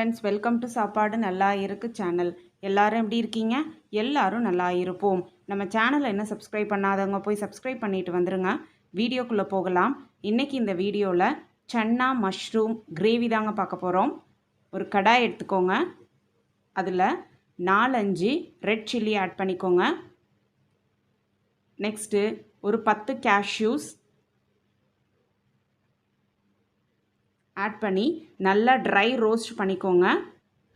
Friends, welcome to சாப்பாடு நல்லா இருக்கு சேனல். எல்லாரும் எப்படி இருக்கீங்க? எல்லாரும் நல்லா இருப்போம். நம்ம சேனலை என்ன சப்ஸ்கிரைப் பண்ணாதவங்க போய் சப்ஸ்கிரைப் பண்ணிட்டு வந்துருங்க. வீடியோக்குள்ளே போகலாம். இன்றைக்கி இந்த வீடியோவில் சன்னா மஷ்ரூம் கிரேவி தாங்க பார்க்க போகிறோம். ஒரு கடாய் எடுத்துக்கோங்க. அதில் 4-5 ரெட் சில்லி ஆட் பண்ணிக்கோங்க. நெக்ஸ்ட்டு ஒரு 10 கேஷ்யூஸ் ஆட் பண்ணி நல்லா ட்ரை ரோஸ்ட் பண்ணிக்கோங்க.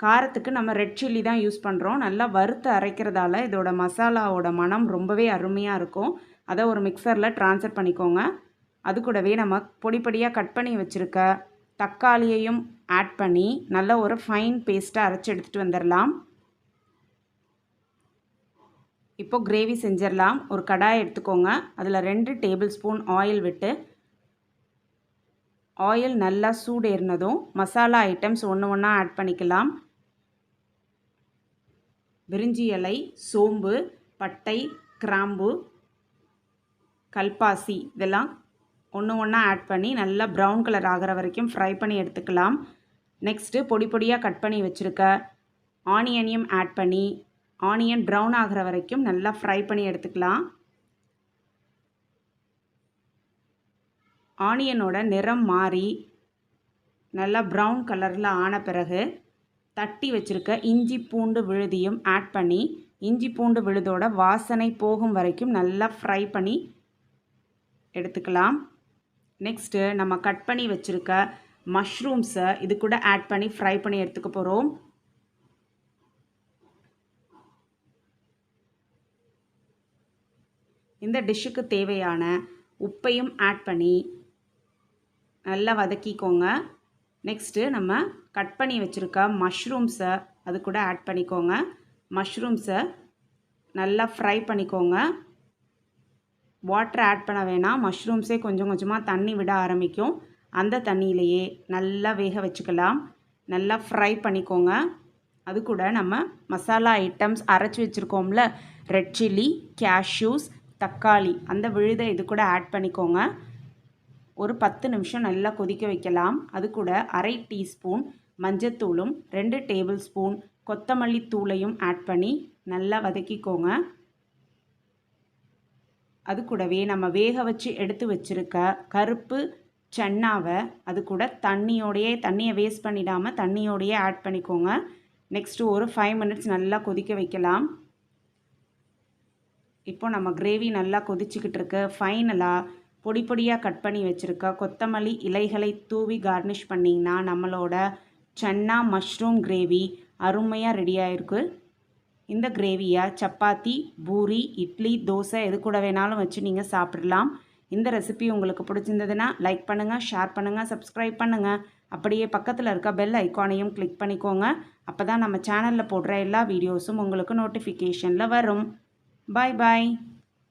காரத்துக்கு நம்ம ரெட் சில்லி தான் யூஸ் பண்ணுறோம். நல்லா வறுத்து அரைக்கிறதால இதோட மசாலாவோட மனம் ரொம்பவே அருமையாக இருக்கும். அதை ஒரு மிக்சரில் ட்ரான்ஸ்ஃபர் பண்ணிக்கோங்க. அது கூடவே நம்ம பொடிப்பொடியாக கட் பண்ணி வச்சுருக்க தக்காளியையும் ஆட் பண்ணி நல்ல ஒரு ஃபைன் பேஸ்ட்டாக அரைச்சி எடுத்துகிட்டு வந்துடலாம். இப்போ கிரேவி செஞ்சிடலாம். ஒரு கடாய் எடுத்துக்கோங்க. அதில் 2 டேபிள் ஸ்பூன் ஆயில் விட்டு ஆயில் நல்லா சூடேறினதும் மசாலா ஐட்டம்ஸ் ஒன்று ஒன்றா ஆட் பண்ணிக்கலாம். பிரிஞ்சி இலை, சோம்பு, பட்டை, கிராம்பு, கல்பாசி இதெல்லாம் ஒன்று ஒன்றா ஆட் பண்ணி நல்லா ப்ரௌன் கலர் ஆகிற வரைக்கும் ஃப்ரை பண்ணி எடுத்துக்கலாம். நெக்ஸ்ட்டு பொடி பொடியாக கட் பண்ணி வச்சுருக்க ஆனியனையும் ஆட் பண்ணி ஆனியன் ப்ரௌன் ஆகிற வரைக்கும் நல்லா ஃப்ரை பண்ணி எடுத்துக்கலாம். ஆனியனோட நிறம் மாறி நல்லா ப்ரௌன் கலரில் ஆன பிறகு தட்டி வச்சுருக்க இஞ்சி பூண்டு விழுதியும் ஆட் பண்ணி இஞ்சி பூண்டு விழுதோட வாசனை போகும் வரைக்கும் நல்லா ஃப்ரை பண்ணி எடுத்துக்கலாம். நெக்ஸ்ட்டு நம்ம கட் பண்ணி வச்சுருக்க மஷ்ரூம்ஸை இது கூட ஆட் பண்ணி ஃப்ரை பண்ணி எடுத்துக்க போகிறோம். இந்த டிஷ்ஷுக்கு தேவையான உப்பையும் ஆட் பண்ணி நல்லா வதக்கிக்கோங்க. நெக்ஸ்ட்டு நம்ம கட் பண்ணி வச்சுருக்க மஷ்ரூம்ஸை அது கூட ஆட் பண்ணிக்கோங்க. மஷ்ரூம்ஸை நல்லா ஃப்ரை பண்ணிக்கோங்க. வாட்டர் ஆட் பண்ண வேணாம். மஷ்ரூம்ஸே கொஞ்சம் கொஞ்சமாக தண்ணி விட ஆரம்பிக்கும். அந்த தண்ணியிலையே நல்லா வேக வச்சுக்கலாம். நல்லா ஃப்ரை பண்ணிக்கோங்க. அது கூட நம்ம மசாலா ஐட்டம்ஸ் அரைச்சி வச்சுருக்கோம்ல, ரெட் சில்லி, கேஷ்யூஸ், தக்காளி அந்த விழுதை இது கூட ஆட் பண்ணிக்கோங்க. ஒரு 10 நிமிஷம் நல்லா கொதிக்க வைக்கலாம். அது கூட 1/2 டீஸ்பூன் மஞ்சத்தூளும் 2 டேபிள் ஸ்பூன் கொத்தமல்லி தூளையும் ஆட் பண்ணி நல்லா வதக்கிக்கோங்க. அது கூடவே நம்ம வேக வச்சு எடுத்து வச்சுருக்க கருப்பு சன்னாவை அது கூட தண்ணியை வேஸ்ட் பண்ணிடாமல் தண்ணியோடையே ஆட் பண்ணிக்கோங்க. நெக்ஸ்ட்டு ஒரு 5 மினிட்ஸ் நல்லா கொதிக்க வைக்கலாம். இப்போ நம்ம கிரேவி நல்லா கொதிச்சுக்கிட்டு இருக்கு. ஃபைனலாக பொடி பொடியாக கட் பண்ணி வச்சுருக்க கொத்தமல்லி இலைகளை தூவி கார்னிஷ் பண்ணிங்கன்னா நம்மளோட சன்னா மஷ்ரூம் கிரேவி அருமையாக ரெடி ஆகிருக்கு. இந்த கிரேவியை சப்பாத்தி, பூரி, இட்லி, தோசை எது கூட வேணாலும் வச்சு நீங்கள் சாப்பிடலாம். இந்த ரெசிபி உங்களுக்கு பிடிச்சிருந்ததுன்னா லைக் பண்ணுங்கள், ஷேர் பண்ணுங்கள், சப்ஸ்கிரைப் பண்ணுங்கள். அப்படியே பக்கத்தில் இருக்க பெல் ஐக்கானையும் கிளிக் பண்ணிக்கோங்க. அப்போ தான் நம்ம சேனலில் போடுற எல்லா வீடியோஸும் உங்களுக்கு நோட்டிஃபிகேஷனில் வரும். Bye bye.